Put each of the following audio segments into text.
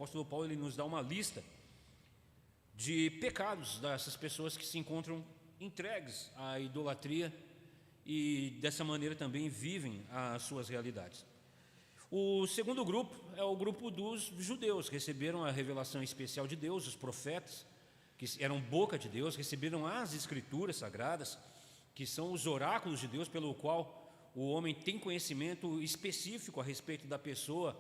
apóstolo Paulo ele nos dá uma lista de pecados dessas pessoas que se encontram entregues à idolatria e dessa maneira também vivem as suas realidades. O segundo grupo é o grupo dos judeus, receberam a revelação especial de Deus, os profetas, que eram boca de Deus, receberam as escrituras sagradas, que são os oráculos de Deus, pelo qual o homem tem conhecimento específico a respeito da pessoa,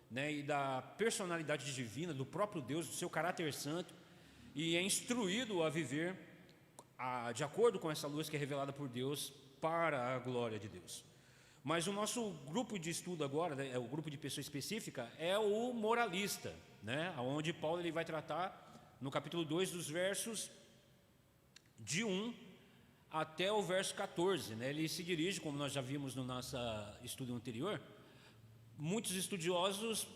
né, e da personalidade divina, do próprio Deus, do seu caráter santo, e é instruído a viver de acordo com essa luz que é revelada por Deus para a glória de Deus. Mas o nosso grupo de estudo agora, né, o grupo de pessoa específica, é o moralista, né, onde Paulo ele vai tratar no capítulo 2 dos versos de 1 até o verso 14. Né, ele se dirige, como nós já vimos no nosso estudo anterior, muitos estudiosos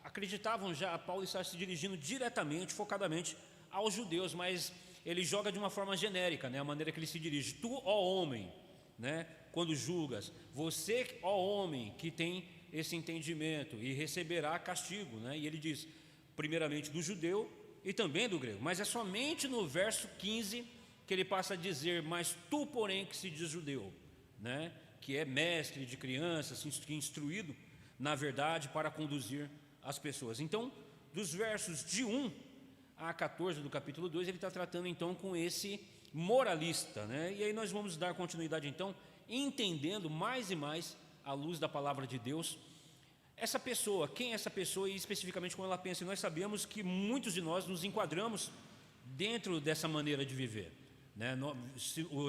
acreditavam já Paulo estar se dirigindo diretamente, focadamente aos judeus, mas ele joga de uma forma genérica, né, a maneira que ele se dirige. Tu, ó homem, né, quando julgas, você, ó homem, que tem esse entendimento e receberá castigo, né, e ele diz, primeiramente do judeu e também do grego, mas é somente no verso 15 que ele passa a dizer, mas tu, porém, que se diz judeu, né, que é mestre de crianças, que é instruído na verdade para conduzir as pessoas. Então, dos versos de 1 a 14 do capítulo 2, ele está tratando então com esse moralista, né? E aí nós vamos dar continuidade então, entendendo mais e mais à luz da palavra de Deus, essa pessoa, quem é essa pessoa e especificamente como ela pensa. E nós sabemos que muitos de nós nos enquadramos dentro dessa maneira de viver, né?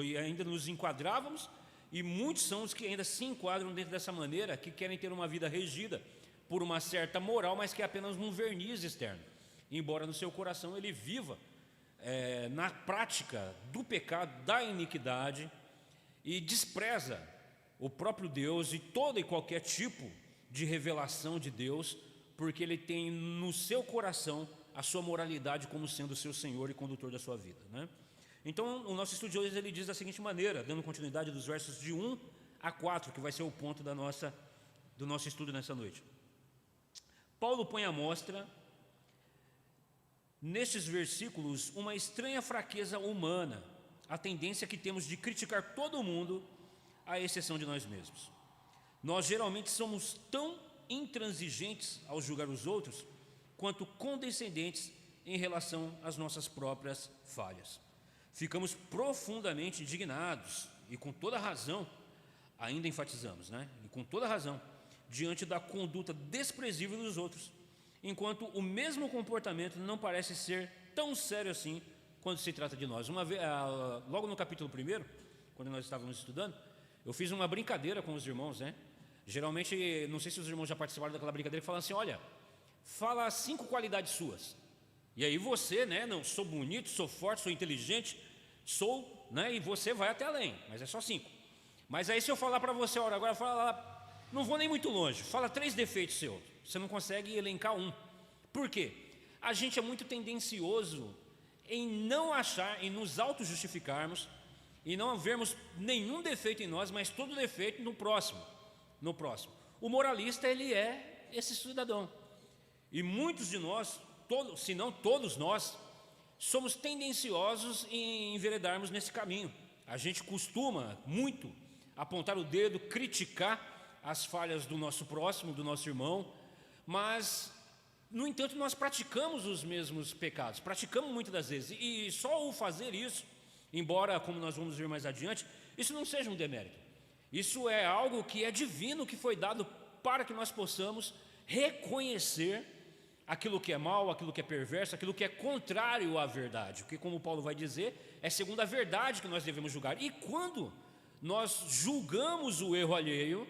E ainda nos enquadrávamos, e muitos são os que ainda se enquadram dentro dessa maneira, que querem ter uma vida regida por uma certa moral, mas que é apenas um verniz externo, embora no seu coração ele viva na prática do pecado, da iniquidade, e despreza o próprio Deus e todo e qualquer tipo de revelação de Deus, porque ele tem no seu coração a sua moralidade como sendo o seu Senhor e condutor da sua vida, né? Então, o nosso estudo de hoje ele diz da seguinte maneira, dando continuidade dos versos de 1 a 4, que vai ser o ponto do nosso estudo nessa noite. Paulo põe à mostra, nestes versículos, uma estranha fraqueza humana, a tendência que temos de criticar todo mundo, à exceção de nós mesmos. Nós geralmente somos tão intransigentes ao julgar os outros, quanto condescendentes em relação às nossas próprias falhas. Ficamos profundamente indignados, e com toda razão, ainda enfatizamos, né? E com toda razão, diante da conduta desprezível dos outros, enquanto o mesmo comportamento não parece ser tão sério assim quando se trata de nós. Uma vez, logo no capítulo 1, quando nós estávamos estudando, eu fiz uma brincadeira com os irmãos, né? Geralmente, não sei se os irmãos já participaram daquela brincadeira, que falam assim, olha, fala 5 qualidades suas. E aí você, né, não, sou bonito, sou forte, sou inteligente, sou, né, e você vai até além, mas é só 5. Mas aí se eu falar para você, olha, agora fala, não vou nem muito longe, fala 3 defeitos seus, você não consegue elencar um. Por quê? A gente é muito tendencioso em não achar, em nos auto-justificarmos, e não vermos nenhum defeito em nós, mas todo defeito no próximo. O moralista, ele é esse cidadão. E muitos de nós, se não todos nós, somos tendenciosos em enveredarmos nesse caminho. A gente costuma muito apontar o dedo, criticar as falhas do nosso próximo, do nosso irmão, mas, no entanto, nós praticamos os mesmos pecados, praticamos muitas das vezes, e só o fazer isso, embora, como nós vamos ver mais adiante, isso não seja um demérito. Isso é algo que é divino, que foi dado para que nós possamos reconhecer aquilo que é mal, aquilo que é perverso, aquilo que é contrário à verdade, porque, como Paulo vai dizer, é segundo a verdade que nós devemos julgar. E quando nós julgamos o erro alheio,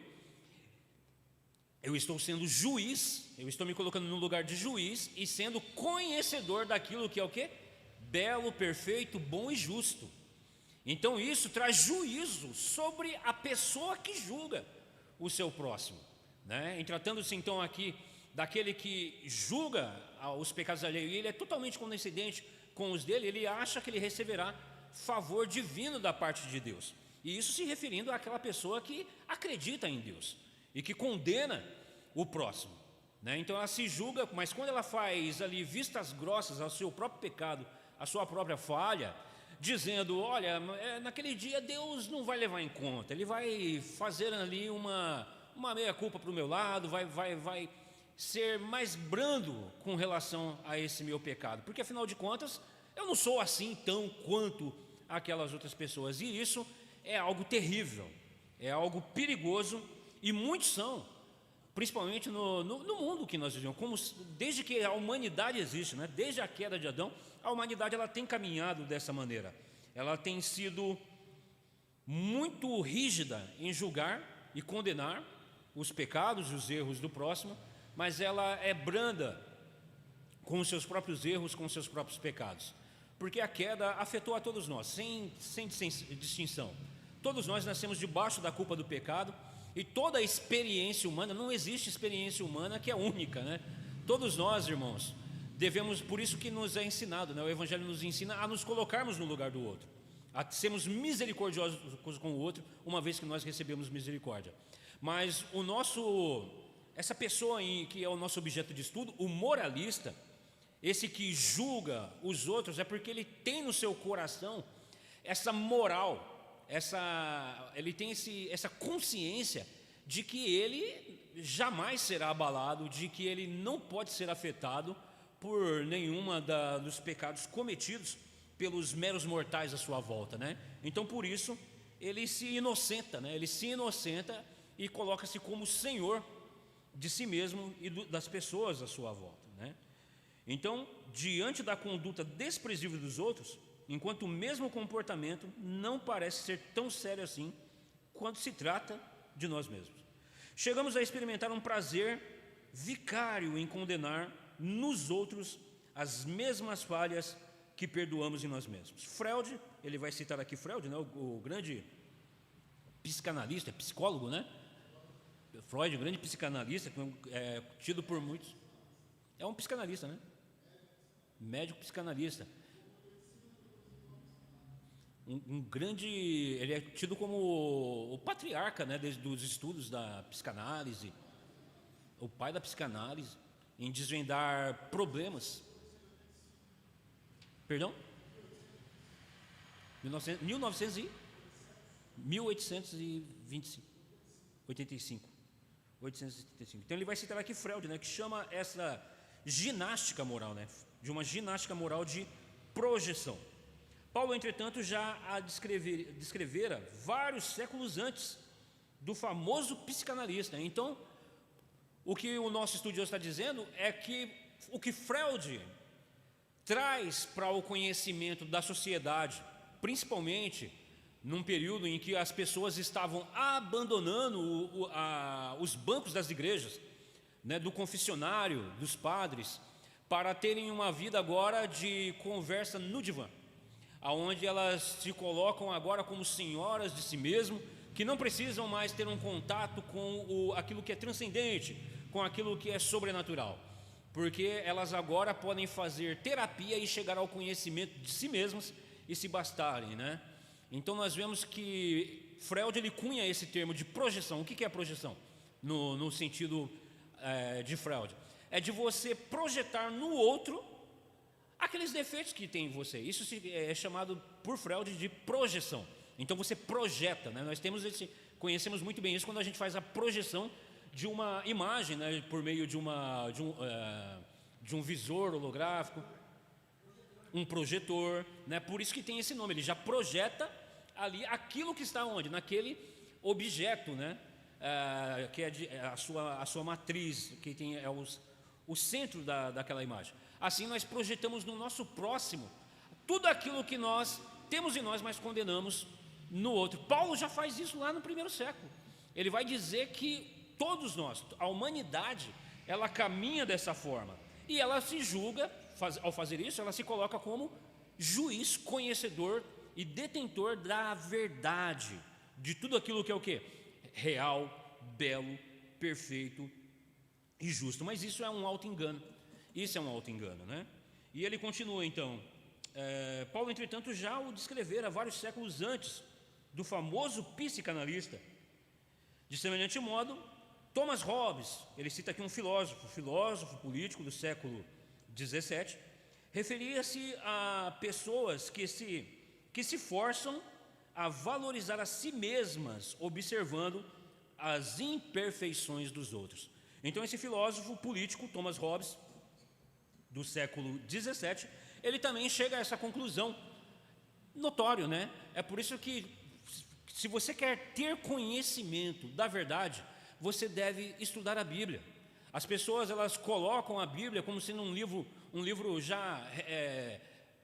eu estou sendo juiz, eu estou me colocando no lugar de juiz e sendo conhecedor daquilo que é o quê? Belo, perfeito, bom e justo. Então isso traz juízo sobre a pessoa que julga o seu próximo, né? E tratando-se então aqui daquele que julga os pecados alheios, e ele é totalmente condescendente com os dele, ele acha que ele receberá favor divino da parte de Deus. E isso se referindo àquela pessoa que acredita em Deus e que condena o próximo, né? Então ela se julga, mas quando ela faz ali vistas grossas ao seu próprio pecado, à sua própria falha, dizendo, olha, naquele dia Deus não vai levar em conta, Ele vai fazer ali uma meia-culpa para o meu lado, vai ser mais brando com relação a esse meu pecado, porque afinal de contas, eu não sou assim tão quanto aquelas outras pessoas, e isso é algo terrível, é algo perigoso, e muitos são, principalmente no mundo que nós vivemos, como desde que a humanidade existe, né? Desde a queda de Adão, a humanidade ela tem caminhado dessa maneira, ela tem sido muito rígida em julgar e condenar os pecados e os erros do próximo, mas ela é branda com os seus próprios erros, com os seus próprios pecados, porque a queda afetou a todos nós, sem distinção. Todos nós nascemos debaixo da culpa do pecado, e toda a experiência humana, não existe experiência humana que é única, né? Todos nós, irmãos, devemos, por isso que nos é ensinado, né? O Evangelho nos ensina a nos colocarmos no lugar do outro, a sermos misericordiosos com o outro, uma vez que nós recebemos misericórdia. Mas essa pessoa que é o nosso objeto de estudo, o moralista, esse que julga os outros, é porque ele tem no seu coração essa moral, ele tem essa consciência de que ele jamais será abalado, de que ele não pode ser afetado por nenhuma dos pecados cometidos pelos meros mortais à sua volta, né? Então por isso ele se inocenta, né? Ele se inocenta e coloca-se como senhor de si mesmo e das pessoas à sua volta, né? Então, diante da conduta desprezível dos outros, enquanto o mesmo comportamento não parece ser tão sério assim quando se trata de nós mesmos. Chegamos a experimentar um prazer vicário em condenar nos outros as mesmas falhas que perdoamos em nós mesmos. Freud, ele vai citar aqui Freud, né, o grande psicanalista, psicólogo, né? Freud, o grande psicanalista, tido por muitos, é um psicanalista, né? Médico psicanalista. Ele é tido como o patriarca, né, dos estudos da psicanálise, o pai da psicanálise, em desvendar problemas. Perdão? 1825. 1885. Então ele vai citar aqui Freud, né, que chama essa ginástica moral, né, de uma ginástica moral de projeção. Paulo, entretanto, já a descrevera vários séculos antes do famoso psicanalista. Então, o que o nosso estudioso está dizendo é que o que Freud traz para o conhecimento da sociedade, principalmente num período em que as pessoas estavam abandonando os bancos das igrejas, né, do confessionário, dos padres, para terem uma vida agora de conversa no divã, aonde elas se colocam agora como senhoras de si mesmo, que não precisam mais ter um contato com aquilo que é transcendente, com aquilo que é sobrenatural, porque elas agora podem fazer terapia e chegar ao conhecimento de si mesmas e se bastarem, né? Então nós vemos que Freud ele cunha esse termo de projeção. O que é a projeção? No sentido de Freud, é de você projetar no outro aqueles defeitos que tem em você. Isso é chamado por Freud de projeção. Então você projeta, né? Nós conhecemos muito bem isso quando a gente faz a projeção de uma imagem, né? Por meio de um visor holográfico, um projetor, né? Por isso que tem esse nome. Ele já projeta ali aquilo que está onde? Naquele objeto, né? Que é a sua matriz, que tem o centro daquela imagem. Assim nós projetamos no nosso próximo tudo aquilo que nós temos em nós, mas condenamos no outro. Paulo já faz isso lá no primeiro século. Ele vai dizer que todos nós, a humanidade, ela caminha dessa forma. E ela se julga, ao fazer isso, ela se coloca como juiz, conhecedor e detentor da verdade, de tudo aquilo que é o quê? Real, belo, perfeito e justo. Mas isso é um auto-engano. Isso é um auto-engano, né? E ele continua então. Paulo, entretanto, já o descrevera vários séculos antes do famoso psicanalista. De semelhante modo, Thomas Hobbes, ele cita aqui um filósofo político do século XVII, referia-se a pessoas que se forçam a valorizar a si mesmas, observando as imperfeições dos outros. Então esse filósofo político, Thomas Hobbes, do século XVII, ele também chega a essa conclusão, notório, né? É por isso que, se você quer ter conhecimento da verdade, você deve estudar a Bíblia. As pessoas, elas colocam a Bíblia como sendo um livro já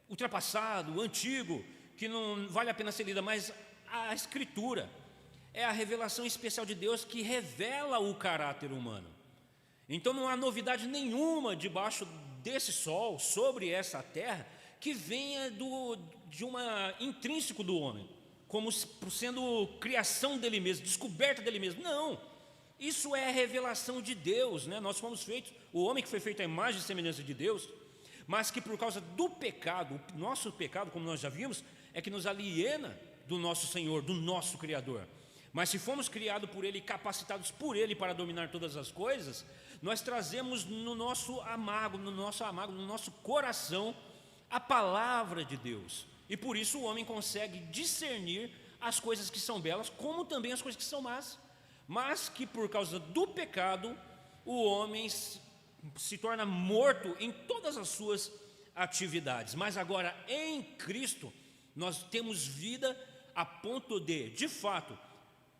ultrapassado, antigo, que não vale a pena ser lida, mas a Escritura é a revelação especial de Deus que revela o caráter humano. Então não há novidade nenhuma debaixo desse sol, sobre essa terra, que venha intrínseco do homem, como sendo criação dele mesmo, descoberta dele mesmo. Não, isso é a revelação de Deus, né? Nós fomos feitos, o homem que foi feito à imagem e semelhança de Deus, mas que por causa do pecado, o nosso pecado, como nós já vimos, é que nos aliena do nosso Senhor, do nosso Criador. Mas se fomos criados por Ele, capacitados por Ele para dominar todas as coisas, nós trazemos no nosso coração, a palavra de Deus. E por isso o homem consegue discernir as coisas que são belas, como também as coisas que são más. Mas que por causa do pecado, o homem se torna morto em todas as suas atividades. Mas agora em Cristo, nós temos vida a ponto de fato,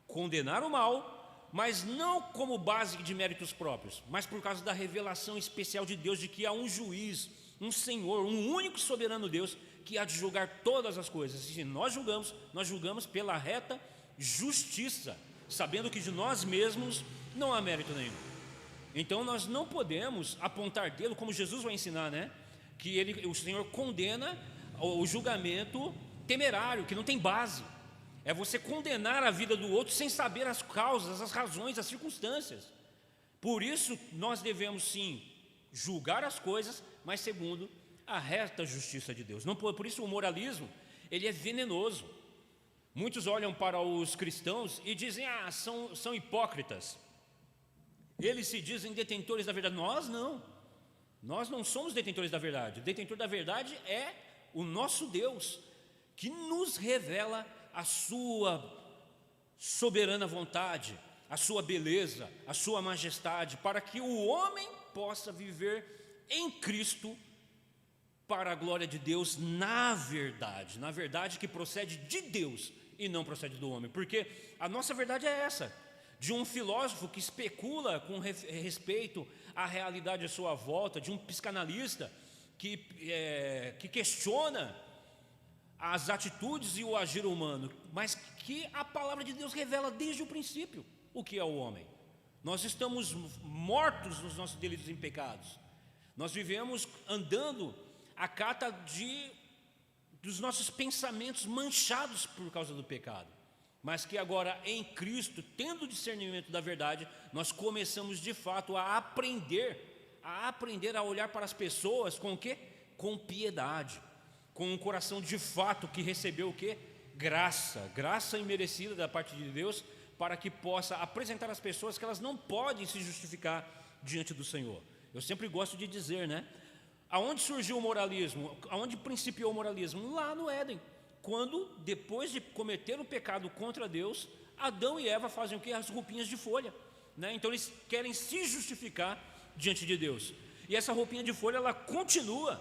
condenar o mal, mas não como base de méritos próprios, mas por causa da revelação especial de Deus, de que há um juiz, um Senhor, um único soberano Deus, que há de julgar todas as coisas. E se nós julgamos pela reta justiça, sabendo que de nós mesmos não há mérito nenhum. Então nós não podemos apontar dedo, como Jesus vai ensinar, né? Que o Senhor condena o julgamento temerário, que não tem base. É você condenar a vida do outro sem saber as causas, as razões, as circunstâncias. Por isso nós devemos sim julgar as coisas, mas segundo a reta justiça de Deus. Não, por isso o moralismo, ele é venenoso. Muitos olham para os cristãos e dizem, são hipócritas. Eles se dizem detentores da verdade. Nós não somos detentores da verdade. O detentor da verdade é o nosso Deus, que nos revela a sua soberana vontade, a sua beleza, a sua majestade, para que o homem possa viver em Cristo para a glória de Deus na verdade que procede de Deus e não procede do homem. Porque a nossa verdade é essa, de um filósofo que especula com respeito à realidade à sua volta, de um psicanalista que questiona as atitudes e o agir humano, mas que a palavra de Deus revela desde o princípio o que é o homem. Nós estamos mortos nos nossos delitos e pecados. Nós vivemos andando à cata dos nossos pensamentos manchados por causa do pecado, mas que agora em Cristo, tendo o discernimento da verdade, nós começamos de fato a aprender a olhar para as pessoas com o quê? Com piedade, com um coração de fato que recebeu o quê? Graça imerecida da parte de Deus, para que possa apresentar às pessoas que elas não podem se justificar diante do Senhor. Eu sempre gosto de dizer, né? Aonde surgiu o moralismo? Aonde principiou o moralismo? Lá no Éden, quando depois de cometer o pecado contra Deus, Adão e Eva fazem o quê? As roupinhas de folha, né? Então eles querem se justificar diante de Deus. E essa roupinha de folha, ela continua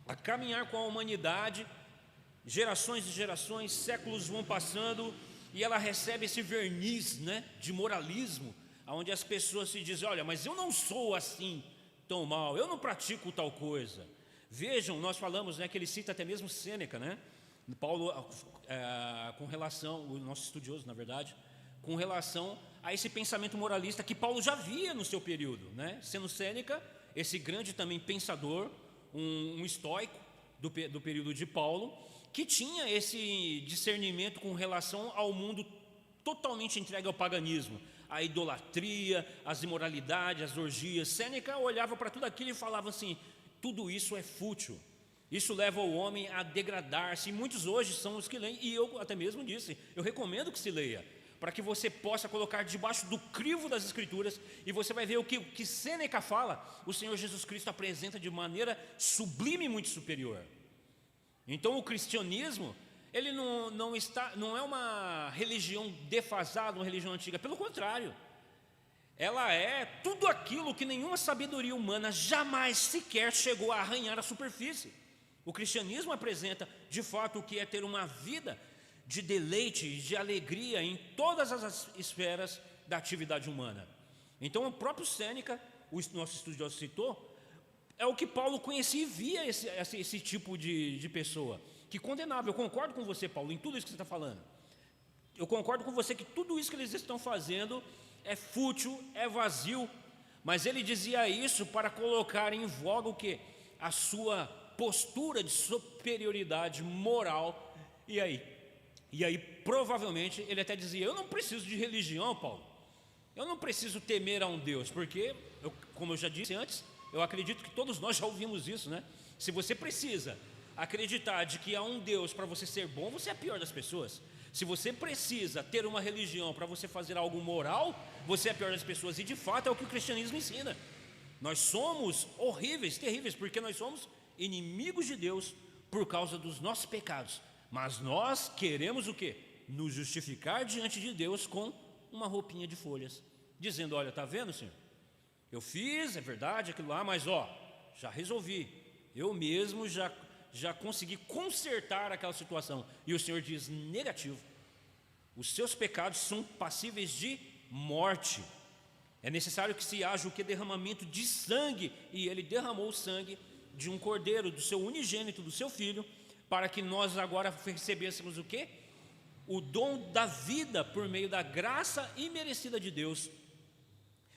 a caminhar com a humanidade, gerações e gerações, séculos vão passando, e ela recebe esse verniz, né, de moralismo, onde as pessoas se dizem, olha, mas eu não sou assim tão mal, eu não pratico tal coisa. Vejam, nós falamos, né, que ele cita até mesmo Sêneca, né? Paulo, com relação, o nosso estudioso, na verdade, com relação a esse pensamento moralista que Paulo já via no seu período, né? Sendo Sêneca, esse grande também pensador, um estoico do período de Paulo, que tinha esse discernimento com relação ao mundo totalmente entregue ao paganismo, à idolatria, às imoralidades, às orgias. Sêneca olhava para tudo aquilo e falava assim, tudo isso é fútil, isso leva o homem a degradar-se. E muitos hoje são os que leem, e eu até mesmo disse, eu recomendo que se leia, para que você possa colocar debaixo do crivo das Escrituras, e você vai ver o que Sêneca fala, o Senhor Jesus Cristo apresenta de maneira sublime e muito superior. Então o cristianismo, ele não é uma religião defasada, uma religião antiga, pelo contrário, ela é tudo aquilo que nenhuma sabedoria humana jamais sequer chegou a arranhar a superfície. O cristianismo apresenta de fato o que é ter uma vida de deleite, de alegria em todas as esferas da atividade humana. Então o próprio Sêneca, o nosso estudioso citou, é o que Paulo conhecia e via esse tipo de pessoa que condenava. Eu concordo com você, Paulo, em tudo isso que você está falando. Eu concordo com você que tudo isso que eles estão fazendo é fútil, é vazio, mas ele dizia isso para colocar em voga o quê? A sua postura de superioridade moral. E aí provavelmente ele até dizia: eu não preciso de religião, Paulo, eu não preciso temer a um Deus, porque, como eu já disse antes, eu acredito que todos nós já ouvimos isso, né? Se você precisa acreditar de que há um Deus para você ser bom, você é a pior das pessoas. Se você precisa ter uma religião para você fazer algo moral, você é a pior das pessoas. E de fato é o que o cristianismo ensina. Nós somos horríveis, terríveis, porque nós somos inimigos de Deus por causa dos nossos pecados. Mas nós queremos o quê? Nos justificar diante de Deus com uma roupinha de folhas, dizendo: olha, está vendo, Senhor? Eu fiz, é verdade, aquilo lá, mas já resolvi. Eu mesmo já consegui consertar aquela situação. E o Senhor diz: negativo. Os seus pecados são passíveis de morte. É necessário que se haja o que? Derramamento de sangue. E Ele derramou o sangue de um cordeiro, do seu unigênito, do seu filho, para que nós agora recebêssemos o quê? O dom da vida por meio da graça imerecida de Deus,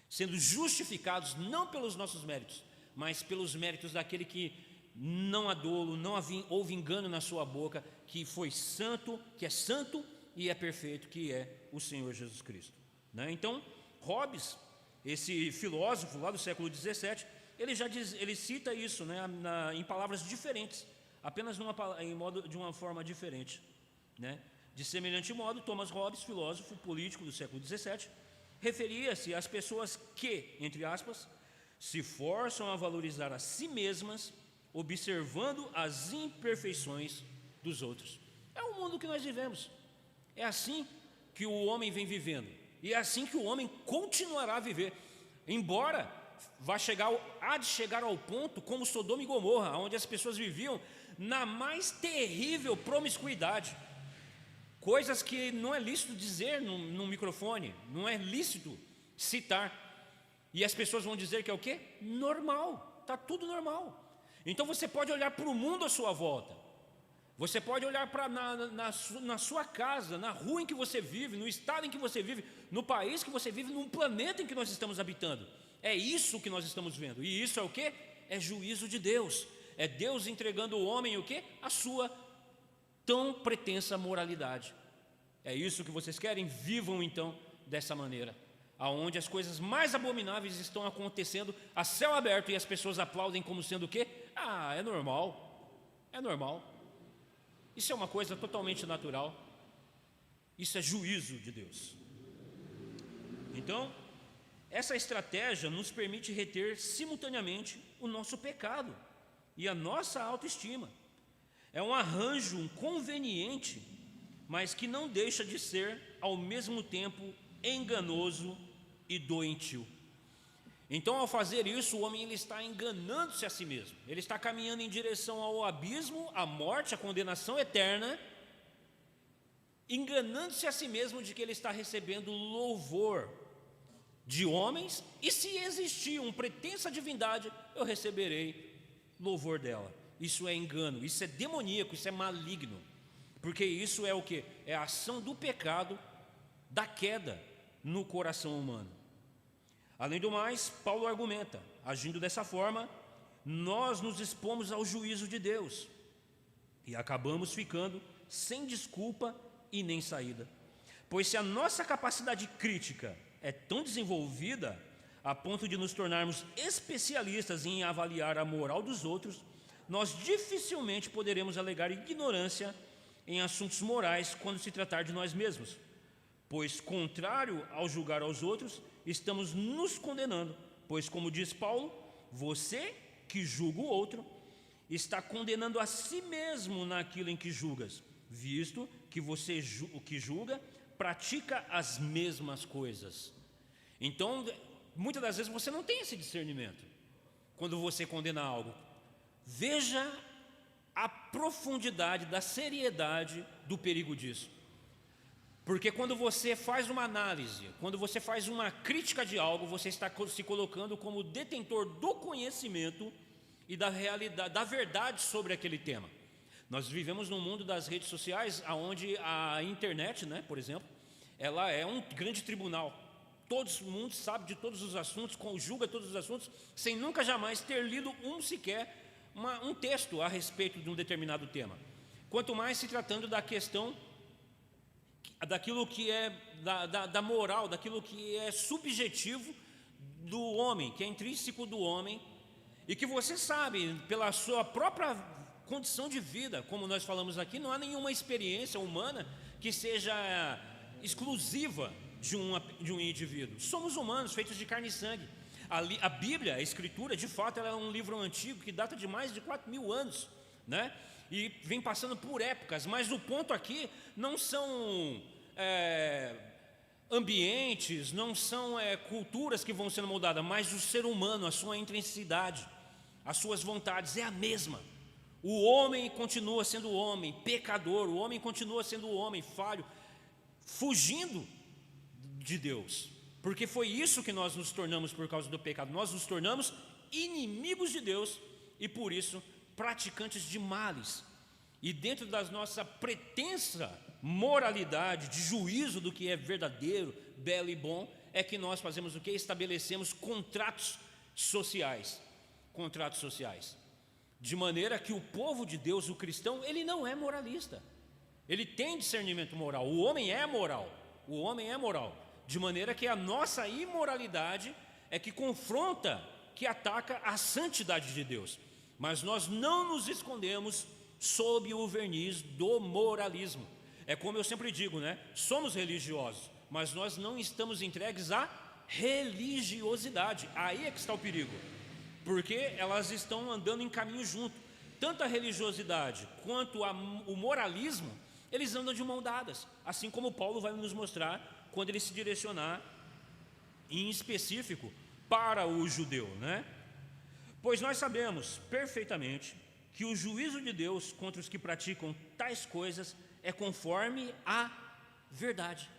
sendo justificados não pelos nossos méritos, mas pelos méritos daquele que não há dolo, não houve engano na sua boca, que foi santo, que é santo e é perfeito, que é o Senhor Jesus Cristo, né? Então Hobbes, esse filósofo lá do século XVII, ele cita isso, né, em palavras diferentes, apenas de uma forma diferente, né? De semelhante modo, Thomas Hobbes, filósofo político do século XVII, referia-se às pessoas que, entre aspas, se forçam a valorizar a si mesmas, observando as imperfeições dos outros. É o mundo que nós vivemos. É assim que o homem vem vivendo, e é assim que o homem continuará a viver, embora há de chegar ao ponto como Sodoma e Gomorra, onde as pessoas viviam na mais terrível promiscuidade, coisas que não é lícito dizer no microfone, não é lícito citar, e as pessoas vão dizer que é o quê? Normal, está tudo normal. Então você pode olhar para o mundo à sua volta, você pode olhar na sua casa, na rua em que você vive, no estado em que você vive, no país que você vive, num planeta em que nós estamos habitando. É isso que nós estamos vendo. E isso é o quê? É juízo de Deus. É Deus entregando ao homem o quê? A sua tão pretensa moralidade. É isso que vocês querem? Vivam então dessa maneira, aonde as coisas mais abomináveis estão acontecendo a céu aberto e as pessoas aplaudem como sendo o quê? É normal. É normal. Isso é uma coisa totalmente natural. Isso é juízo de Deus. Então, essa estratégia nos permite reter simultaneamente o nosso pecado e a nossa autoestima. É um arranjo conveniente, mas que não deixa de ser, ao mesmo tempo, enganoso e doentio. Então, ao fazer isso, o homem ele está enganando-se a si mesmo. Ele está caminhando em direção ao abismo, à morte, à condenação eterna, enganando-se a si mesmo de que ele está recebendo louvor de homens, e se existir uma pretensa divindade, eu receberei louvor dela. Isso é engano, isso é demoníaco, isso é maligno, porque isso é o que? É a ação do pecado, da queda no coração humano. Além do mais, Paulo argumenta: agindo dessa forma, nós nos expomos ao juízo de Deus e acabamos ficando sem desculpa e nem saída. Pois se a nossa capacidade crítica é tão desenvolvida a ponto de nos tornarmos especialistas em avaliar a moral dos outros, nós dificilmente poderemos alegar ignorância em assuntos morais quando se tratar de nós mesmos. Pois, contrário ao julgar aos outros, estamos nos condenando. Pois, como diz Paulo, você que julga o outro, está condenando a si mesmo naquilo em que julgas, visto que você o que julga pratica as mesmas coisas. Então, muitas das vezes você não tem esse discernimento quando você condena algo. Veja a profundidade da seriedade do perigo disso. Porque quando você faz uma análise, quando você faz uma crítica de algo, você está se colocando como detentor do conhecimento e da realidade, da verdade sobre aquele tema. Nós vivemos num mundo das redes sociais, onde a internet, né, por exemplo, ela é um grande tribunal. Todo mundo sabe de todos os assuntos, julga todos os assuntos, sem nunca jamais ter lido um texto a respeito de um determinado tema. Quanto mais se tratando da questão daquilo que é da moral, daquilo que é subjetivo do homem, que é intrínseco do homem, e que você sabe, pela sua própria condição de vida, como nós falamos aqui, não há nenhuma experiência humana que seja exclusiva de um indivíduo. Somos humanos, feitos de carne e sangue. A Bíblia, a Escritura, de fato, ela é um livro antigo que data de mais de 4.000 anos, né? E vem passando por épocas, mas o ponto aqui não são ambientes, não são culturas que vão sendo moldadas, mas o ser humano, a sua intrinseicidade, as suas vontades é a mesma. O homem continua sendo homem, pecador, o homem continua sendo homem, falho, fugindo de Deus, porque foi isso que nós nos tornamos por causa do pecado. Nós nos tornamos inimigos de Deus e por isso praticantes de males. E dentro da nossa pretensa moralidade, de juízo do que é verdadeiro, belo e bom, é que nós fazemos o que? Estabelecemos contratos sociais. Contratos sociais. De maneira que o povo de Deus, o cristão, ele não é moralista. Ele tem discernimento moral. O homem é moral. O homem é moral. De maneira que a nossa imoralidade é que confronta, que ataca a santidade de Deus. Mas nós não nos escondemos sob o verniz do moralismo. É como eu sempre digo, né? Somos religiosos, mas nós não estamos entregues à religiosidade. Aí é que está o perigo, porque elas estão andando em caminho junto. Tanto a religiosidade quanto o moralismo, eles andam de mão dadas, assim como Paulo vai nos mostrar quando ele se direcionar em específico para o judeu, né? Pois nós sabemos perfeitamente que o juízo de Deus contra os que praticam tais coisas é conforme a verdade.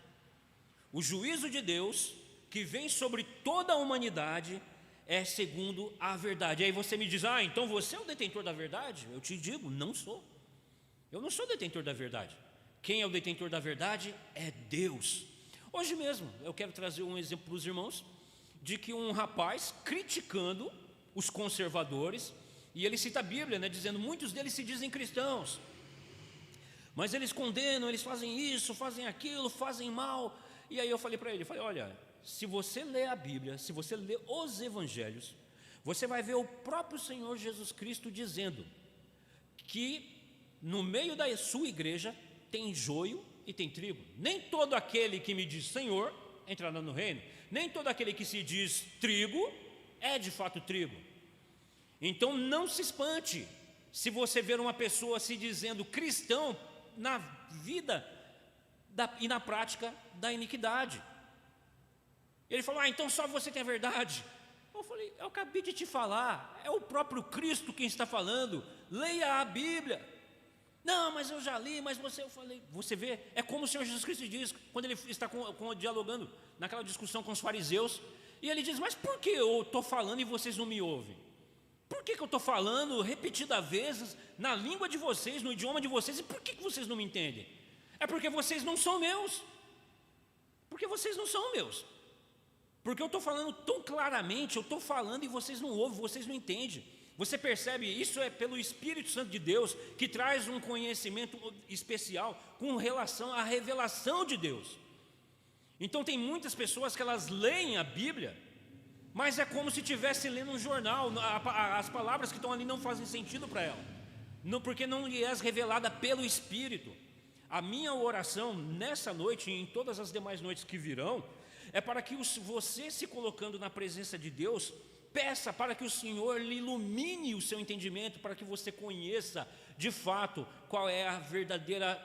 O juízo de Deus que vem sobre toda a humanidade é segundo a verdade. Aí você me diz, então você é o detentor da verdade? Eu te digo, não sou. Eu não sou detentor da verdade. Quem é o detentor da verdade é Deus. Hoje mesmo eu quero trazer um exemplo para os irmãos de que um rapaz criticando os conservadores, e ele cita a Bíblia, né, dizendo, muitos deles se dizem cristãos, mas eles condenam, eles fazem isso, fazem aquilo, fazem mal. E aí eu falei para ele, olha, se você ler a Bíblia, se você ler os evangelhos, você vai ver o próprio Senhor Jesus Cristo dizendo que no meio da sua igreja tem joio e tem trigo. Nem todo aquele que me diz Senhor entrará no reino, nem todo aquele que se diz trigo é de fato trigo. Então não se espante se você ver uma pessoa se dizendo cristão na vida e na prática da iniquidade. Ele falou, então só você tem a verdade. Eu falei, eu acabei de te falar, é o próprio Cristo quem está falando, leia a Bíblia. Não, mas eu já li, mas eu falei, você vê, é como o Senhor Jesus Cristo diz, quando ele está dialogando naquela discussão com os fariseus, e ele diz, mas por que eu estou falando e vocês não me ouvem? Por que eu estou falando repetidas vezes na língua de vocês, no idioma de vocês, e por que vocês não me entendem? É porque vocês não são meus. Porque vocês não são meus. Porque eu estou falando tão claramente, eu estou falando e vocês não ouvem, vocês não entendem. Você percebe, isso é pelo Espírito Santo de Deus, que traz um conhecimento especial com relação à revelação de Deus. Então tem muitas pessoas que elas leem a Bíblia, mas é como se estivesse lendo um jornal, as palavras que estão ali não fazem sentido para ela, porque não lhe é revelada pelo Espírito. A minha oração nessa noite e em todas as demais noites que virão é para que você, se colocando na presença de Deus, peça para que o Senhor lhe ilumine o seu entendimento, para que você conheça de fato qual é a verdadeira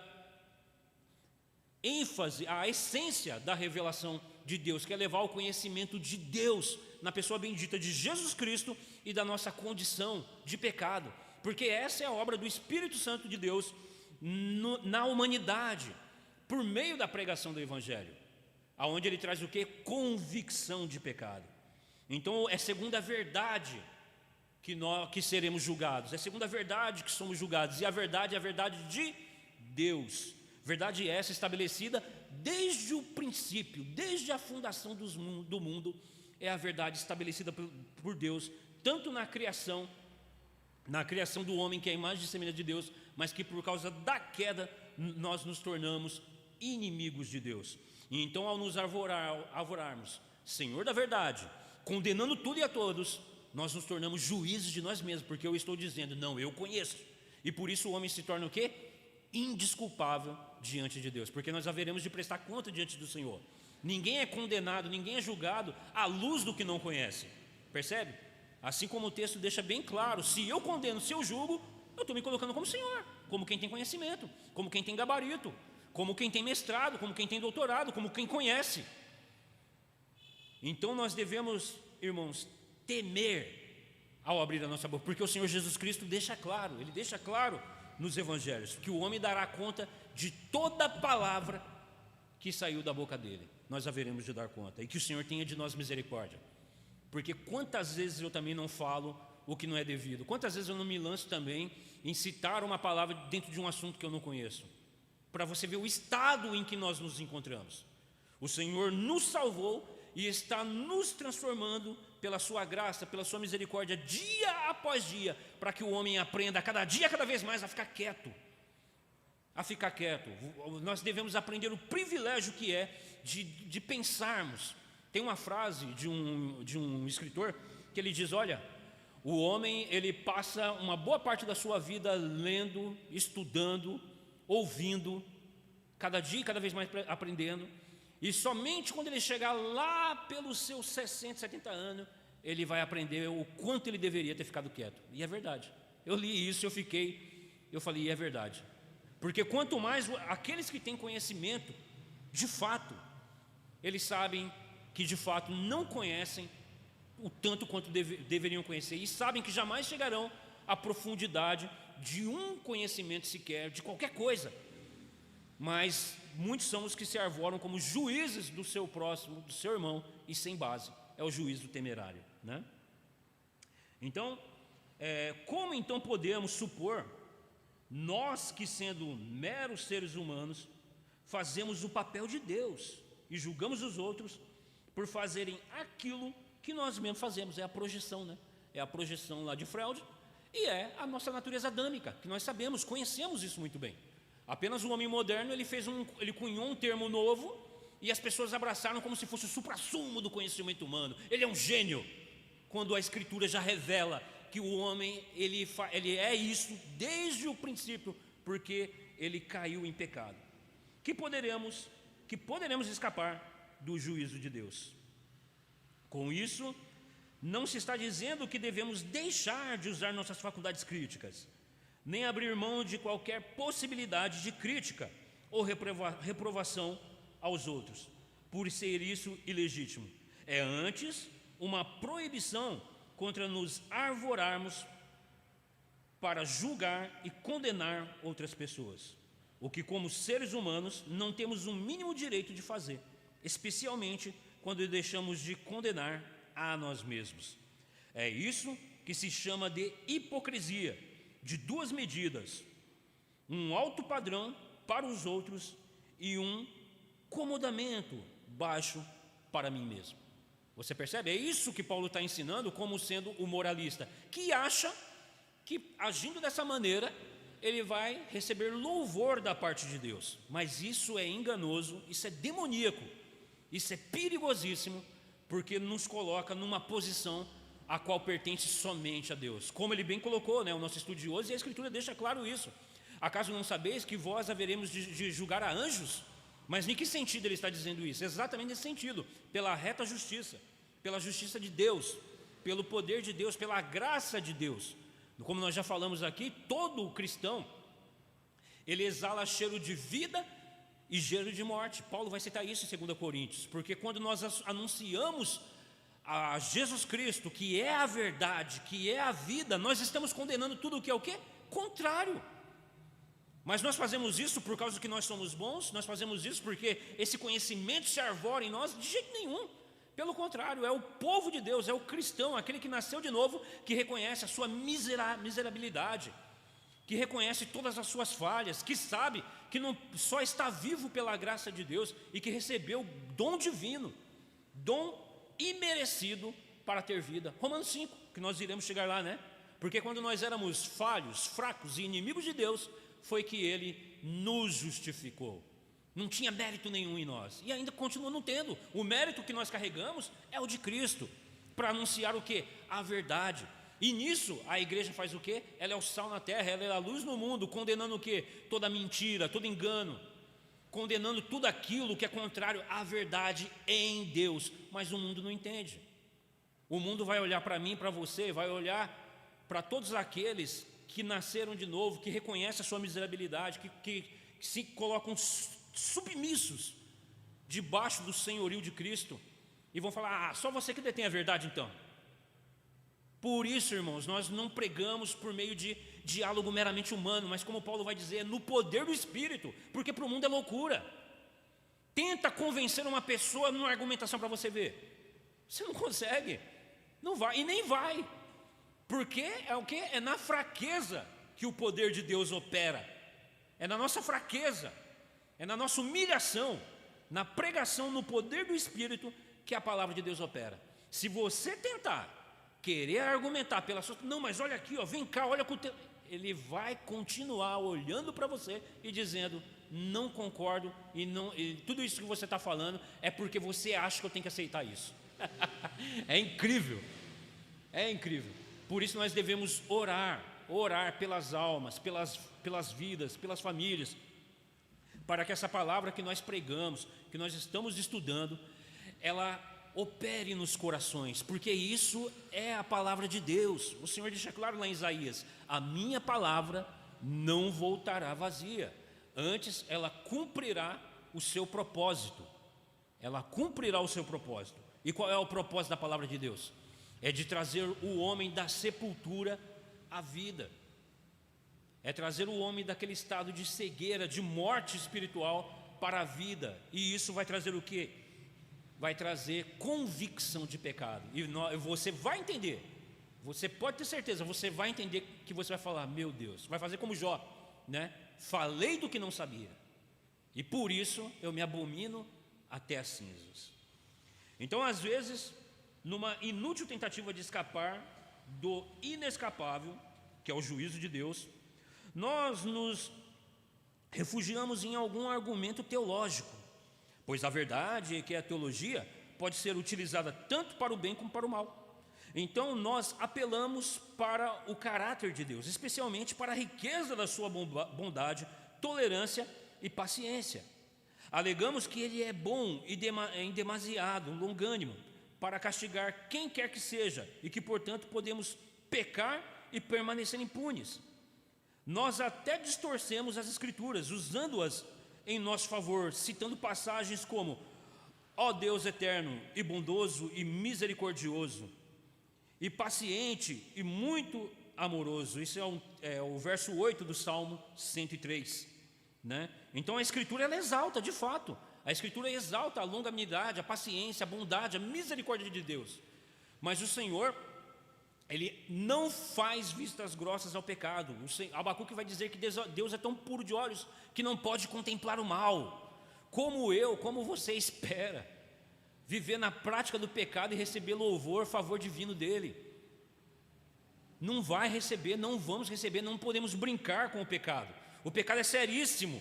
ênfase, a essência da revelação de Deus, que é levar o conhecimento de Deus na pessoa bendita de Jesus Cristo e da nossa condição de pecado, porque essa é a obra do Espírito Santo de Deus na humanidade, por meio da pregação do Evangelho, aonde ele traz o que? Convicção de pecado. Então é segundo a verdade que seremos julgados, é segundo a verdade que somos julgados, e a verdade é a verdade de Deus, verdade essa estabelecida desde o princípio, desde a fundação do mundo, é a verdade estabelecida por Deus, tanto na criação do homem, que é a imagem e semelhança de Deus, mas que por causa da queda nós nos tornamos inimigos de Deus. E então, ao nos arvorarmos Senhor da verdade, condenando tudo e a todos, nós nos tornamos juízes de nós mesmos, porque eu estou dizendo, não, eu conheço, e por isso o homem se torna o quê? Indesculpável diante de Deus, porque nós haveremos de prestar conta diante do Senhor. Ninguém é condenado, ninguém é julgado à luz do que não conhece, percebe? Assim como o texto deixa bem claro, se eu condeno, se eu julgo, eu estou me colocando como Senhor, como quem tem conhecimento, como quem tem gabarito, como quem tem mestrado, como quem tem doutorado, como quem conhece. Então nós devemos, irmãos, temer ao abrir a nossa boca, porque o Senhor Jesus Cristo deixa claro, Ele deixa claro nos Evangelhos, que o homem dará conta de toda palavra que saiu da boca dele. Nós haveremos de dar conta, e que o Senhor tenha de nós misericórdia, porque quantas vezes eu também não falo o que não é devido, quantas vezes eu não me lanço também em citar uma palavra dentro de um assunto que eu não conheço, para você ver o estado em que nós nos encontramos. O Senhor nos salvou e está nos transformando pela sua graça, pela sua misericórdia, dia após dia, para que o homem aprenda cada dia, cada vez mais, a ficar quieto. Nós devemos aprender o privilégio que é de pensarmos. Tem uma frase de um escritor que ele diz, olha, o homem, ele passa uma boa parte da sua vida lendo, estudando, ouvindo, cada dia, cada vez mais aprendendo, e somente quando ele chegar lá pelos seus 60, 70 anos, ele vai aprender o quanto ele deveria ter ficado quieto. E é verdade. Eu li isso, eu falei, e é verdade. Porque quanto mais aqueles que têm conhecimento, de fato, eles sabem que de fato não conhecem o tanto quanto deveriam conhecer, e sabem que jamais chegarão à profundidade de um conhecimento sequer, de qualquer coisa. Mas muitos são os que se arvoram como juízes do seu próximo, do seu irmão, e sem base. É o juízo temerário, né? Então, como então podemos supor, nós que sendo meros seres humanos, fazemos o papel de Deus e julgamos os outros por fazerem aquilo que nós mesmos fazemos? É a projeção, né? É a projeção lá de Freud, e é a nossa natureza adâmica, que nós sabemos, conhecemos isso muito bem. Apenas o homem moderno, ele cunhou um termo novo, e as pessoas abraçaram como se fosse o suprassumo do conhecimento humano. Ele é um gênio, quando a Escritura já revela que o homem, ele é isso desde o princípio, porque ele caiu em pecado. Que poderemos escapar do juízo de Deus. Com isso, não se está dizendo que devemos deixar de usar nossas faculdades críticas, nem abrir mão de qualquer possibilidade de crítica ou reprovação aos outros, por ser isso ilegítimo. É antes uma proibição contra nos arvorarmos para julgar e condenar outras pessoas, o que como seres humanos não temos o mínimo direito de fazer, especialmente quando deixamos de condenar a nós mesmos. É isso que se chama de hipocrisia, de duas medidas, um alto padrão para os outros e um comodamento baixo para mim mesmo. Você percebe? É isso que Paulo está ensinando como sendo o moralista, que acha que agindo dessa maneira ele vai receber louvor da parte de Deus. Mas isso é enganoso, isso é demoníaco, isso é perigosíssimo, porque nos coloca numa posição a qual pertence somente a Deus. Como ele bem colocou, né, o nosso estudioso, e a Escritura deixa claro isso. Acaso não sabeis que vós haveremos de julgar a anjos? Mas em que sentido ele está dizendo isso? Exatamente nesse sentido, pela reta justiça, pela justiça de Deus, pelo poder de Deus, pela graça de Deus. Como nós já falamos aqui, todo cristão, ele exala cheiro de vida e cheiro de morte. Paulo vai citar isso em 2 Coríntios, porque quando nós anunciamos a Jesus Cristo, que é a verdade, que é a vida, nós estamos condenando tudo o que é o quê? Contrário. Mas nós fazemos isso por causa que nós somos bons? Nós fazemos isso porque esse conhecimento se arvora em nós? De jeito nenhum. Pelo contrário, é o povo de Deus, é o cristão, aquele que nasceu de novo, que reconhece a sua miserabilidade, que reconhece todas as suas falhas, que sabe que não só está vivo pela graça de Deus e que recebeu dom divino, dom imerecido para ter vida. Romanos 5, que nós iremos chegar lá, né? Porque quando nós éramos falhos, fracos e inimigos de Deus, foi que Ele nos justificou. Não tinha mérito nenhum em nós, e ainda continua não tendo. O mérito que nós carregamos é o de Cristo, para anunciar o quê? A verdade. E nisso a igreja faz o quê? Ela é o sal na terra, ela é a luz no mundo, condenando o quê? Toda mentira, todo engano, condenando tudo aquilo que é contrário à verdade em Deus. Mas o mundo não entende. O mundo vai olhar para mim, para você, vai olhar para todos aqueles que nasceram de novo, que reconhecem a sua miserabilidade, que se colocam submissos debaixo do senhorio de Cristo, e vão falar: só você que detém a verdade então. Por isso, irmãos, nós não pregamos por meio de diálogo meramente humano, mas como Paulo vai dizer, no poder do Espírito, porque para o mundo é loucura. Tenta convencer uma pessoa numa argumentação para você ver, você não consegue, não vai, e nem vai. Porque é o quê? É na fraqueza que o poder de Deus opera. É na nossa fraqueza, é na nossa humilhação, na pregação, no poder do Espírito, que a palavra de Deus opera. Se você tentar querer argumentar pela sua... Não, mas olha aqui, ó, vem cá, olha com o teu... Ele vai continuar olhando para você e dizendo: não concordo, e tudo isso que você está falando é porque você acha que eu tenho que aceitar isso. É incrível, é incrível. Por isso nós devemos orar pelas almas, pelas vidas, pelas famílias, para que essa palavra que nós pregamos, que nós estamos estudando, ela opere nos corações, porque isso é a palavra de Deus. O Senhor deixa claro lá em Isaías: a minha palavra não voltará vazia, antes ela cumprirá o seu propósito. Ela cumprirá o seu propósito. E qual é o propósito da palavra de Deus? É de trazer o homem da sepultura à vida. É trazer o homem daquele estado de cegueira, de morte espiritual, para a vida. E isso vai trazer o quê? Vai trazer convicção de pecado. E você vai entender, você pode ter certeza, você vai entender que você vai falar: meu Deus, vai fazer como Jó, né? Falei do que não sabia, e por isso eu me abomino até as cinzas. Então, às vezes, numa inútil tentativa de escapar do inescapável, que é o juízo de Deus, nós nos refugiamos em algum argumento teológico, pois a verdade é que a teologia pode ser utilizada tanto para o bem como para o mal. Então nós apelamos para o caráter de Deus, especialmente para a riqueza da sua bondade, tolerância e paciência. Alegamos que Ele é bom e em demasiado longânimo para castigar quem quer que seja, e que portanto podemos pecar e permanecer impunes. Nós até distorcemos as Escrituras, usando-as em nosso favor, citando passagens como: ó Deus eterno e bondoso e misericordioso, e paciente e muito amoroso. Isso é o verso 8 do Salmo 103, né? Então a Escritura, ela exalta, de fato, a Escritura exalta a longanimidade, a paciência, a bondade, a misericórdia de Deus. Mas o Senhor, Ele não faz vistas grossas ao pecado. Abacuque vai dizer que Deus é tão puro de olhos que não pode contemplar o mal. Como você espera viver na prática do pecado e receber louvor, favor divino dEle? Não vai receber, não vamos receber, não podemos brincar com o pecado. O pecado é seríssimo.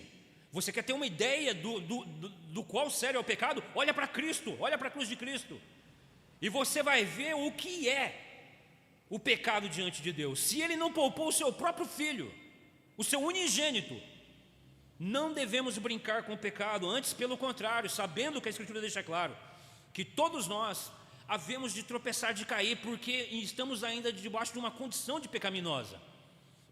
Você quer ter uma ideia do qual sério é o pecado? Olha para Cristo, olha para a cruz de Cristo, e você vai ver o que é o pecado diante de Deus. Se Ele não poupou o seu próprio Filho, o seu unigênito. Não devemos brincar com o pecado, antes pelo contrário, sabendo que a Escritura deixa claro que todos nós havemos de tropeçar, de cair, porque estamos ainda debaixo de uma condição de pecaminosa.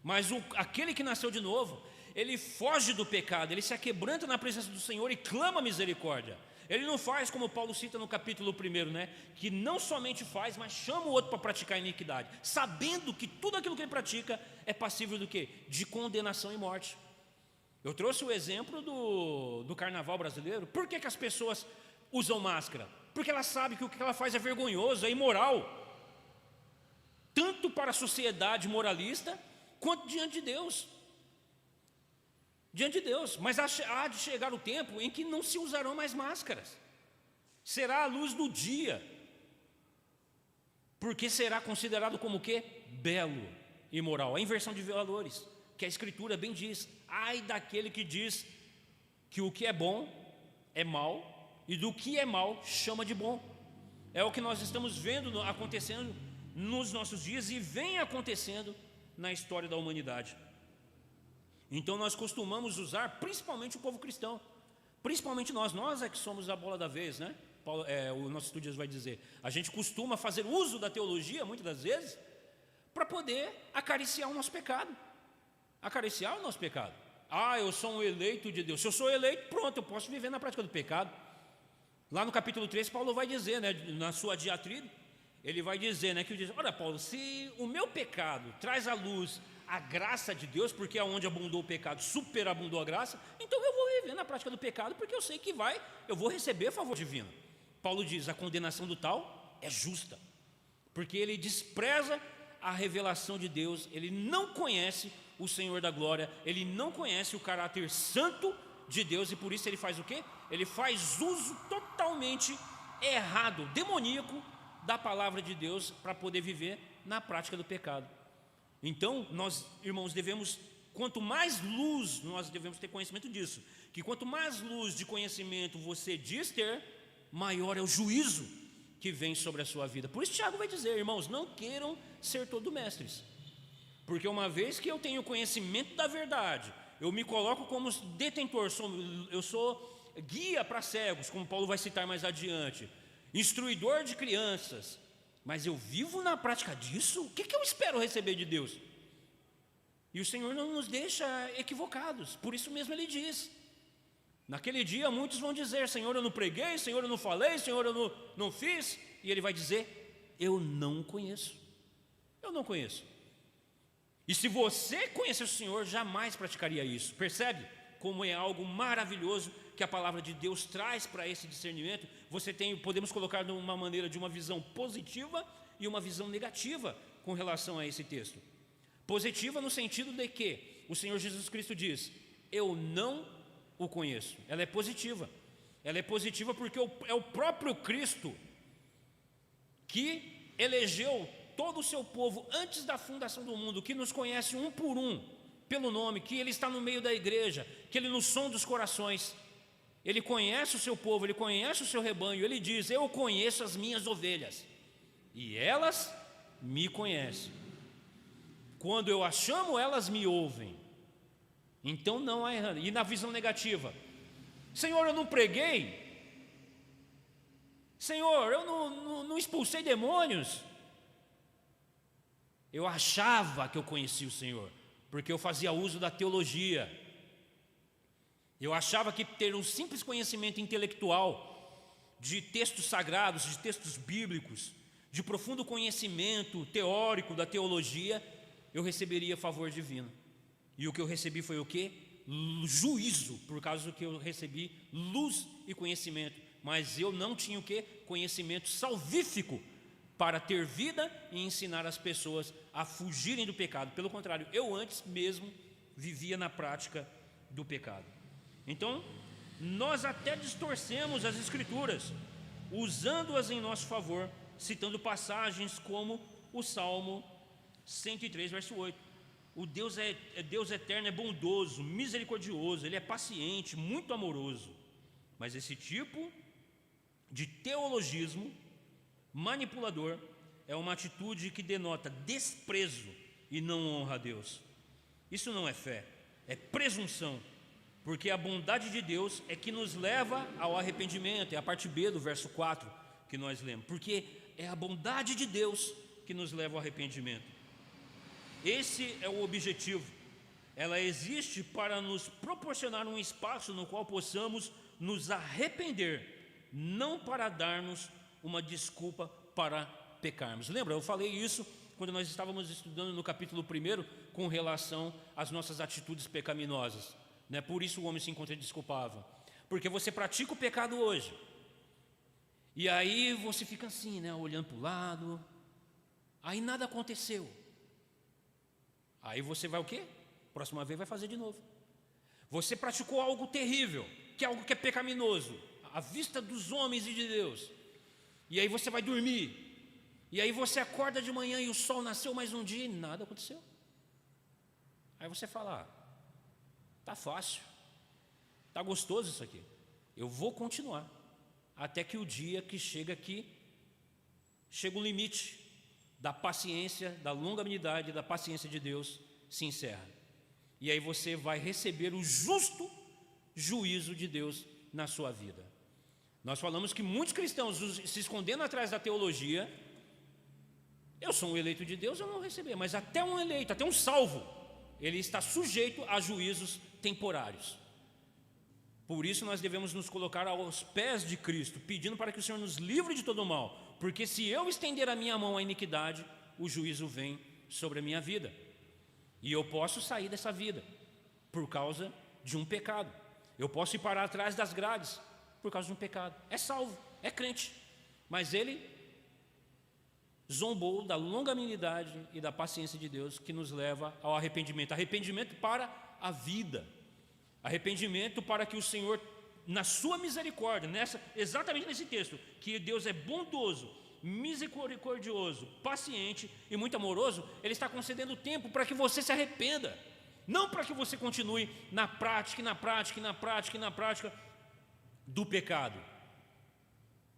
Mas aquele que nasceu de novo, ele foge do pecado, ele se aquebranta na presença do Senhor e clama misericórdia. Ele não faz como Paulo cita no capítulo 1, né? Que não somente faz, mas chama o outro para praticar iniquidade, sabendo que tudo aquilo que ele pratica é passível do quê? De condenação e morte. Eu trouxe o exemplo do carnaval brasileiro. Por que as pessoas usam máscara? Porque elas sabem que o que ela faz é vergonhoso, é imoral, tanto para a sociedade moralista, quanto diante de Deus. Diante de Deus. Mas há de chegar o tempo em que não se usarão mais máscaras. Será a luz do dia, porque será considerado como o quê? Belo e moral. A inversão de valores, que a Escritura bem diz. Ai daquele que diz que o que é bom é mal, e do que é mal chama de bom. É o que nós estamos vendo acontecendo nos nossos dias e vem acontecendo na história da humanidade. Então nós costumamos usar, principalmente o povo cristão, principalmente nós é que somos a bola da vez, né? O nosso estudioso vai dizer, a gente costuma fazer uso da teologia, muitas das vezes, para poder acariciar o nosso pecado. Acariciar o nosso pecado. Ah, eu sou um eleito de Deus. Se eu sou eleito, pronto, eu posso viver na prática do pecado. Lá no capítulo 3, Paulo vai dizer, né, na sua diatribe, ele vai dizer, né, que ele diz, olha Paulo, se o meu pecado traz à luz a graça de Deus, porque aonde abundou o pecado, superabundou a graça, então eu vou viver na prática do pecado, porque eu sei que eu vou receber favor divino. Paulo diz, a condenação do tal é justa, porque ele despreza a revelação de Deus, ele não conhece o Senhor da glória, ele não conhece o caráter santo de Deus, e por isso ele faz o quê? Ele faz uso totalmente errado, demoníaco, da palavra de Deus, para poder viver na prática do pecado. Então, nós, irmãos, quanto mais luz, nós devemos ter conhecimento disso, que quanto mais luz de conhecimento você diz ter, maior é o juízo que vem sobre a sua vida. Por isso Tiago vai dizer, irmãos, não queiram ser todos mestres, porque uma vez que eu tenho conhecimento da verdade, eu me coloco como detentor, eu sou guia para cegos, como Paulo vai citar mais adiante, instruidor de crianças, mas eu vivo na prática disso? O que eu espero receber de Deus? E o Senhor não nos deixa equivocados, por isso mesmo Ele diz, naquele dia muitos vão dizer, Senhor, eu não preguei, Senhor, eu não falei, Senhor, eu não fiz, e Ele vai dizer, eu não conheço. E se você conhecer o Senhor, jamais praticaria isso. Percebe como é algo maravilhoso que a palavra de Deus traz para esse discernimento? Podemos colocar de uma maneira de uma visão positiva e uma visão negativa com relação a esse texto. Positiva no sentido de que o Senhor Jesus Cristo diz, eu não o conheço. Ela é positiva. Ela é positiva porque é o próprio Cristo que elegeu todo o seu povo antes da fundação do mundo, que nos conhece um por um, pelo nome, que Ele está no meio da igreja, que Ele nos sonda os corações. Ele conhece o seu povo, Ele conhece o seu rebanho. Ele diz, eu conheço as minhas ovelhas e elas me conhecem. Quando eu as chamo, elas me ouvem. Então não há errado. E na visão negativa, Senhor, eu não preguei, Senhor, eu não expulsei demônios. Eu achava que eu conhecia o Senhor, porque eu fazia uso da teologia. Eu achava que ter um simples conhecimento intelectual de textos sagrados, de textos bíblicos, de profundo conhecimento teórico da teologia, eu receberia favor divino. E o que eu recebi foi o quê? Juízo, por causa do que eu recebi luz e conhecimento. Mas eu não tinha o quê? Conhecimento salvífico para ter vida e ensinar as pessoas a fugirem do pecado. Pelo contrário, eu antes mesmo vivia na prática do pecado. Então, nós até distorcemos as Escrituras, usando-as em nosso favor, citando passagens como o Salmo 103, verso 8. O Deus é Deus eterno, é bondoso, misericordioso, Ele é paciente, muito amoroso. Mas esse tipo de teologismo manipulador é uma atitude que denota desprezo e não honra a Deus. Isso não é fé, é presunção, porque a bondade de Deus é que nos leva ao arrependimento. É a parte B do verso 4 que nós lemos, porque é a bondade de Deus que nos leva ao arrependimento. Esse é o objetivo. Ela existe para nos proporcionar um espaço no qual possamos nos arrepender, não para darmos uma desculpa para pecarmos. Lembra, eu falei isso quando nós estávamos estudando no capítulo 1 com relação às nossas atitudes pecaminosas, né? Por isso o homem se encontra desculpável, porque você pratica o pecado hoje, e aí você fica assim, né, olhando para o lado, aí nada aconteceu, aí você vai o quê? Próxima vez vai fazer de novo. Você praticou algo terrível, que é algo que é pecaminoso, à vista dos homens e de Deus, e aí você vai dormir, e aí você acorda de manhã e o sol nasceu mais um dia e nada aconteceu. Aí você fala, tá fácil, tá gostoso isso aqui, eu vou continuar, até que o dia que chega aqui, chega o limite da paciência, da longanimidade, da paciência de Deus se encerra. E aí você vai receber o justo juízo de Deus na sua vida. Nós falamos que muitos cristãos se escondendo atrás da teologia, eu sou um eleito de Deus, eu não vou receber, mas até um eleito, até um salvo, ele está sujeito a juízos temporários. Por isso nós devemos nos colocar aos pés de Cristo, pedindo para que o Senhor nos livre de todo o mal, porque se eu estender a minha mão à iniquidade, o juízo vem sobre a minha vida, e eu posso sair dessa vida por causa de um pecado. Eu posso ir parar atrás das grades por causa de um pecado. É salvo, é crente, mas ele zombou da longanimidade e da paciência de Deus, que nos leva ao arrependimento. Arrependimento para a vida, arrependimento para que o Senhor, na sua misericórdia, exatamente nesse texto, que Deus é bondoso, misericordioso, paciente e muito amoroso, Ele está concedendo tempo para que você se arrependa, não para que você continue na prática do pecado.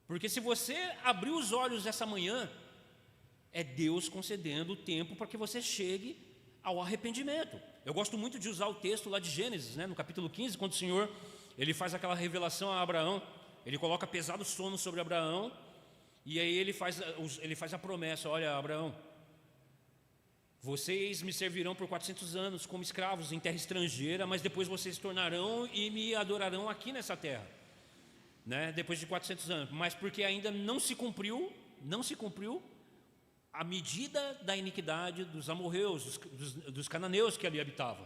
Porque se você abrir os olhos essa manhã, é Deus concedendo tempo para que você chegue ao arrependimento. Eu gosto muito de usar o texto lá de Gênesis, né, no capítulo 15, quando o Senhor ele faz aquela revelação a Abraão, ele coloca pesado sono sobre Abraão, e aí ele faz a promessa: olha, Abraão, vocês me servirão por 400 anos como escravos em terra estrangeira, mas depois vocês se tornarão e me adorarão aqui nessa terra, né? Depois de 400 anos, mas porque ainda não se cumpriu a medida da iniquidade dos amorreus, dos cananeus que ali habitavam.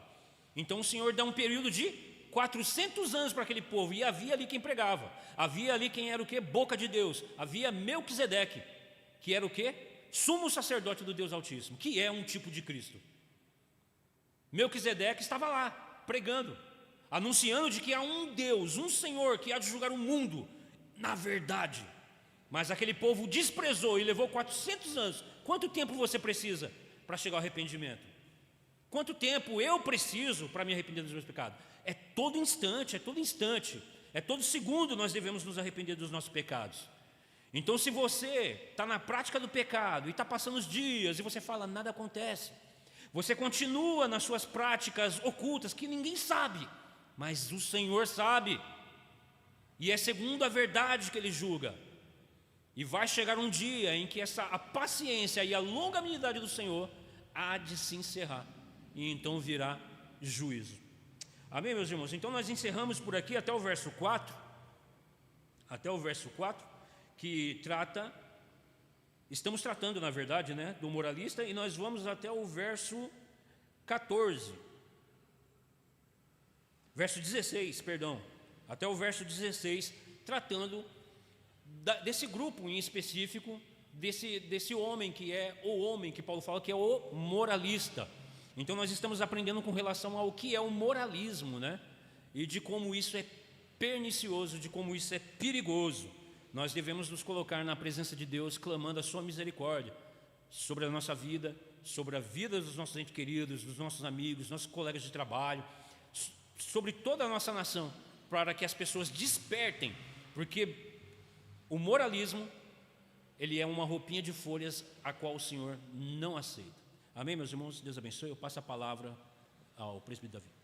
Então o Senhor dá um período de 400 anos para aquele povo, e havia ali quem pregava, havia ali quem era o quê? Boca de Deus, havia Melquisedeque, que era o quê? Sumo sacerdote do Deus Altíssimo, que é um tipo de Cristo. Melquisedeque estava lá, pregando, anunciando de que há um Deus, um Senhor que há de julgar o mundo, na verdade. Mas aquele povo desprezou e levou 400 anos. Quanto tempo você precisa para chegar ao arrependimento? Quanto tempo eu preciso para me arrepender dos meus pecados? É todo instante, é todo segundo nós devemos nos arrepender dos nossos pecados. Então, se você está na prática do pecado e está passando os dias e você fala, nada acontece, você continua nas suas práticas ocultas que ninguém sabe, mas o Senhor sabe, e é segundo a verdade que Ele julga. E vai chegar um dia em que a paciência e a longanimidade do Senhor há de se encerrar, e então virá juízo. Amém, meus irmãos? Então nós encerramos por aqui até o verso 4, que estamos tratando na verdade, né, do moralista, e nós vamos até o verso 14, verso 16, perdão, até o verso 16, tratando desse grupo em específico, desse homem que é o homem que Paulo fala que é o moralista. Então nós estamos aprendendo com relação ao que é o moralismo, né? E de como isso é pernicioso, de como isso é perigoso. Nós devemos nos colocar na presença de Deus, clamando a sua misericórdia sobre a nossa vida, sobre a vida dos nossos entes queridos, dos nossos amigos, nossos colegas de trabalho, sobre toda a nossa nação, para que as pessoas despertem, porque o moralismo, ele é uma roupinha de folhas a qual o Senhor não aceita. Amém, meus irmãos? Deus abençoe. Eu passo a palavra ao príncipe Davi.